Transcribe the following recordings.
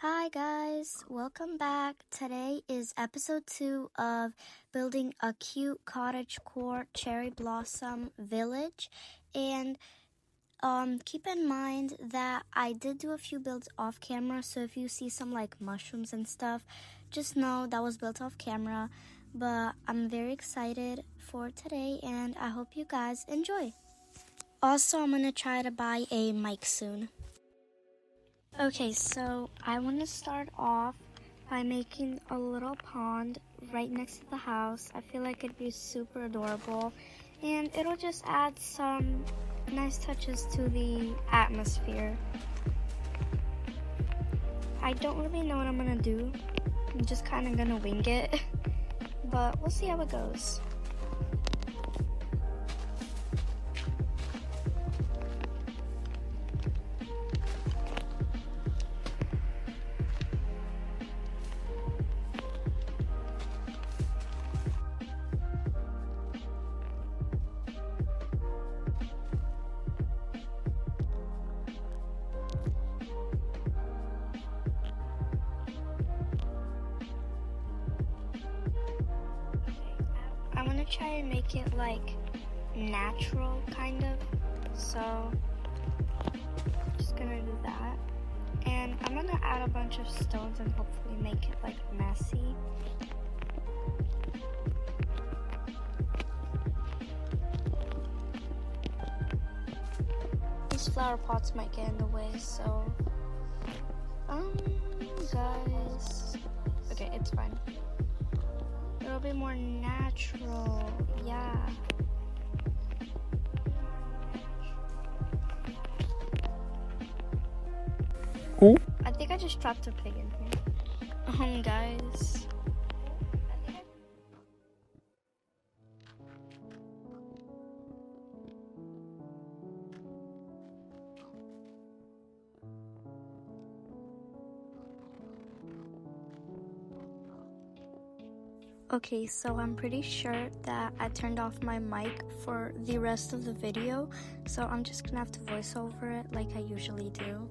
Hi guys, welcome back. Today is episode 2 of building a cute cottage core cherry blossom village. And keep in mind that I did do a few builds off camera, so if you see some like mushrooms and stuff, just know that was built off camera. But I'm very excited for today and I hope you guys enjoy. Also, I'm gonna try to buy a mic soon. Okay, so I want to start off by making a little pond right next to the house. I feel like it'd be super adorable and it'll just add some nice touches to the atmosphere. I don't really know what I'm gonna do. I'm just kind of gonna wing it, but we'll see how it goes. I want to try and make it like natural kind of, so just gonna do that. And I'm gonna add a bunch of stones and hopefully make it like messy. These flower pots might get in the way, so guys, okay, it's fine. It'll be more natural, yeah. Oh. I think I just dropped a pig in here. Guys. Okay, so I'm pretty sure that I turned off my mic for the rest of the video, so I'm just gonna have to voice over it like I usually do.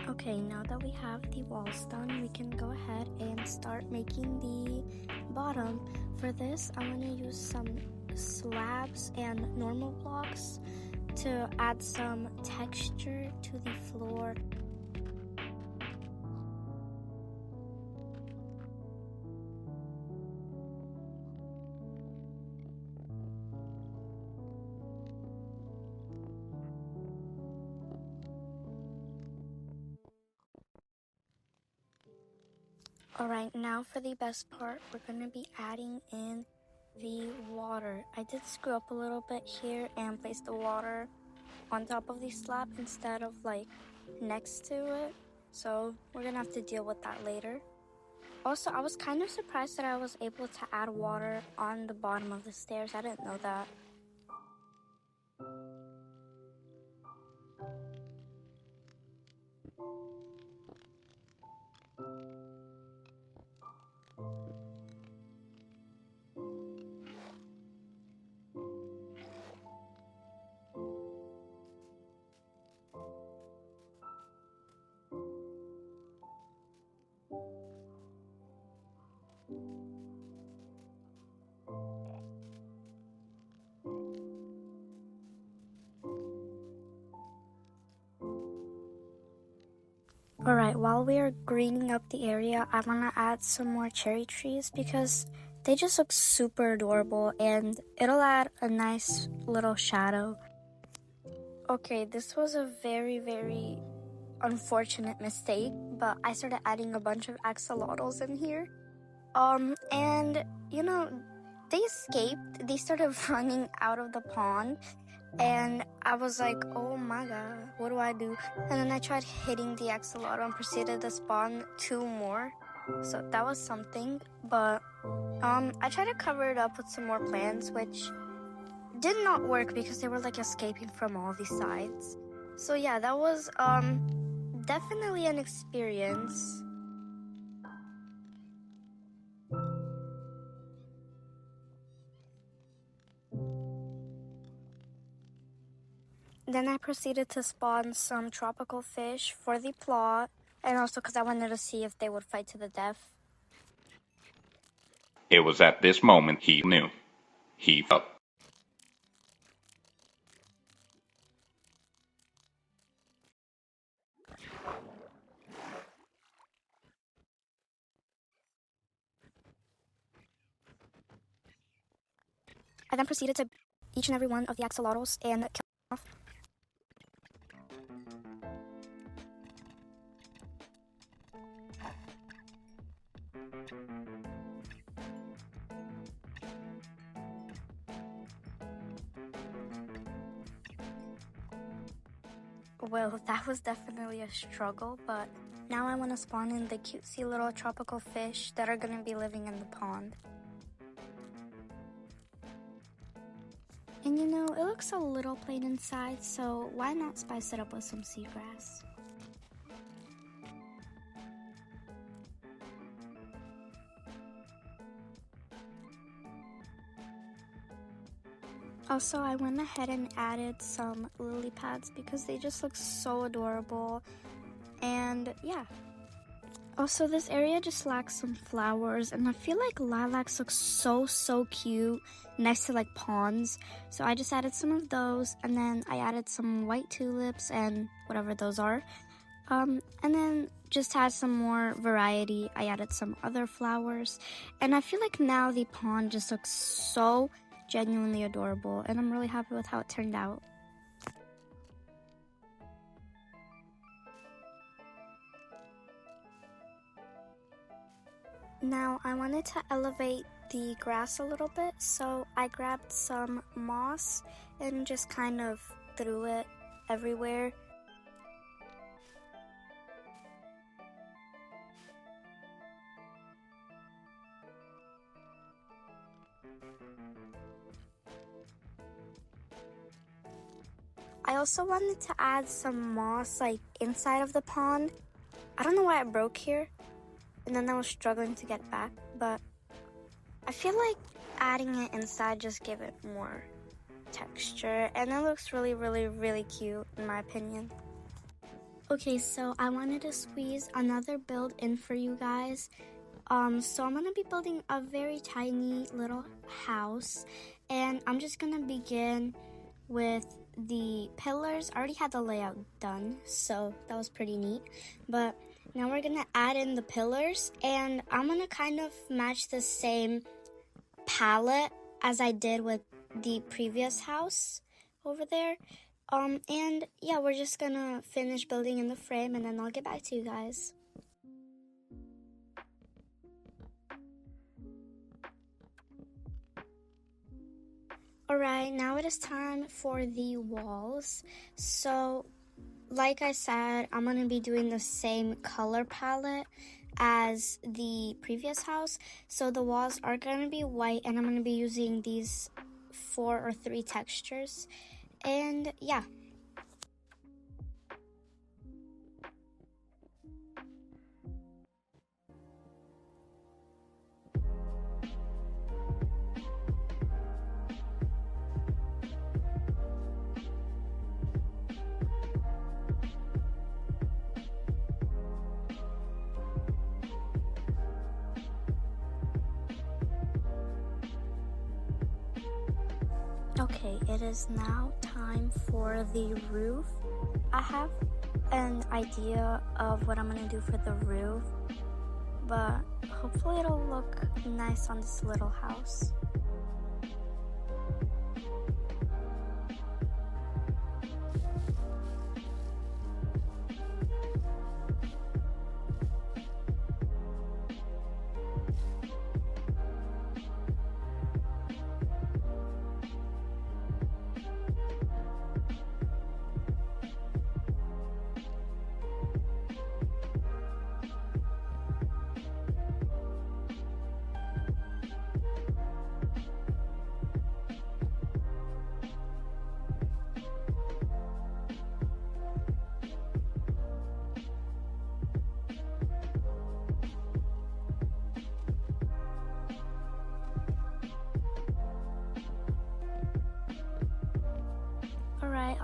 Okay, now that we have the walls done, we can go ahead and start making the bottom. For this, I'm gonna use some slabs and normal blocks to add some texture to the floor. Alright, now for the best part, we're going to be adding in the water. I did screw up a little bit here and place the water on top of the slab instead of like next to it. So we're going to have to deal with that later. Also, I was kind of surprised that I was able to add water on the bottom of the stairs. I didn't know that. Alright, while we are greening up the area, I want to add some more cherry trees because they just look super adorable and it'll add a nice little shadow. Okay, this was a very unfortunate mistake, but I started adding a bunch of axolotls in here. And you know, they escaped. They started running out of the pond. And I was like, oh my god, what do I do? And then I tried hitting the axolotl and proceeded to spawn 2 more. So that was something. But I tried to cover it up with some more plants, which did not work because they were like escaping from all these sides. So yeah, that was definitely an experience. Then I proceeded to spawn some tropical fish for the plot, and also because I wanted to see if they would fight to the death. It was at this moment he knew. He felt. I then proceeded to each and every one of the axolotls and kill them off. Well, that was definitely a struggle, but now I want to spawn in the cutesy little tropical fish that are going to be living in the pond. And you know, it looks a little plain inside, so why not spice it up with some seagrass? Also, I went ahead and added some lily pads because they just look so adorable. And yeah. Also, this area just lacks some flowers, and I feel like lilacs look so cute next to like ponds. So I just added some of those, and then I added some white tulips and whatever those are. And then just had some more variety. I added some other flowers, and I feel like now the pond just looks so genuinely adorable, and I'm really happy with how it turned out. Now I wanted to elevate the grass a little bit, so I grabbed some moss and just kind of threw it everywhere. I also wanted to add some moss like inside of the pond. I don't know why it broke here, and then I was struggling to get it back, but I feel like adding it inside just gave it more texture, and it looks really cute in my opinion. Okay, so I wanted to squeeze another build in for you guys. So I'm gonna be building a very tiny little house, and I'm just gonna begin with the pillars. I already had the layout done, so that was pretty neat. But now we're gonna add in the pillars, and I'm gonna kind of match the same palette as I did with the previous house over there. And yeah, we're just gonna finish building in the frame, and then I'll get back to you guys. Alright, now it is time for the walls. So, like I said, I'm going to be doing the same color palette as the previous house. So the walls are going to be white, and I'm going to be using these 4 or 3 textures. And yeah. Okay, it is now time for the roof. I have an idea of what I'm gonna do for the roof, but hopefully it'll look nice on this little house.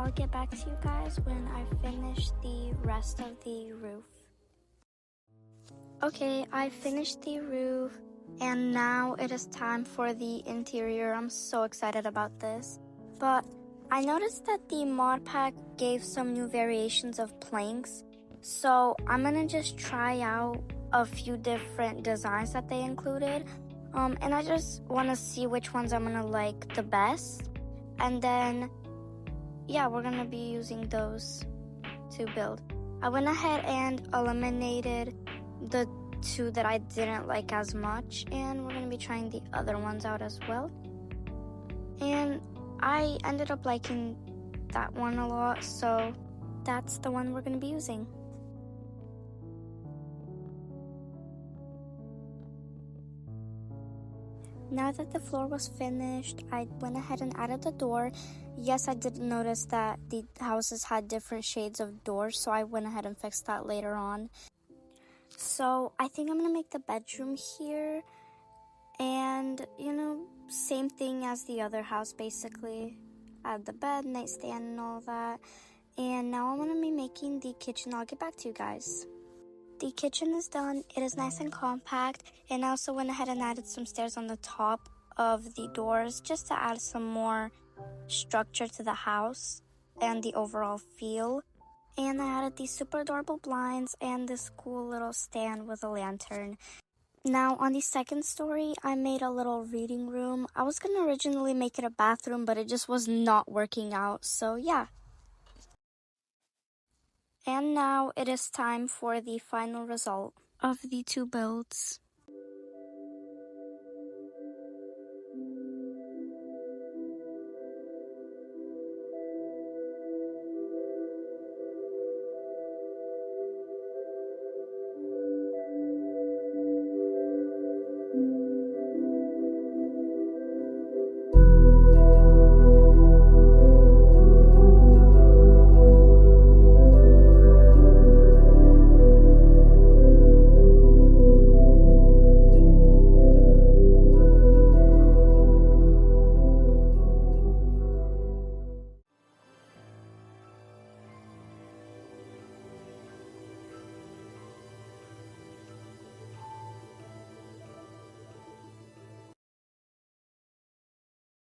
I'll get back to you guys when I finish the rest of the roof. Okay, I finished the roof, and now it is time for the interior. I'm so excited about this. But I noticed that the mod pack gave some new variations of planks, so I'm gonna just try out a few different designs that they included. And I just want to see which ones I'm gonna like the best, and then yeah, we're gonna be using those to build. I went ahead and eliminated the two that I didn't like as much, and we're gonna be trying the other ones out as well. And I ended up liking that one a lot, so that's the one we're gonna be using. Now that the floor was finished, I went ahead and added the door. Yes, I did notice that the houses had different shades of doors, so I went ahead and fixed that later on. So I think I'm gonna make the bedroom here, and same thing as the other house basically. Add the bed, nightstand, and all that. And now I'm gonna be making the kitchen. I'll get back to you guys. The kitchen is done. It is nice and compact, and I also went ahead and added some stairs on the top of the doors just to add some more structure to the house and the overall feel. And I added these super adorable blinds and this cool little stand with a lantern. Now on the second story, I made a little reading room. I was gonna originally make it a bathroom, but it just was not working out, so yeah. And now it is time for the final result of the two builds.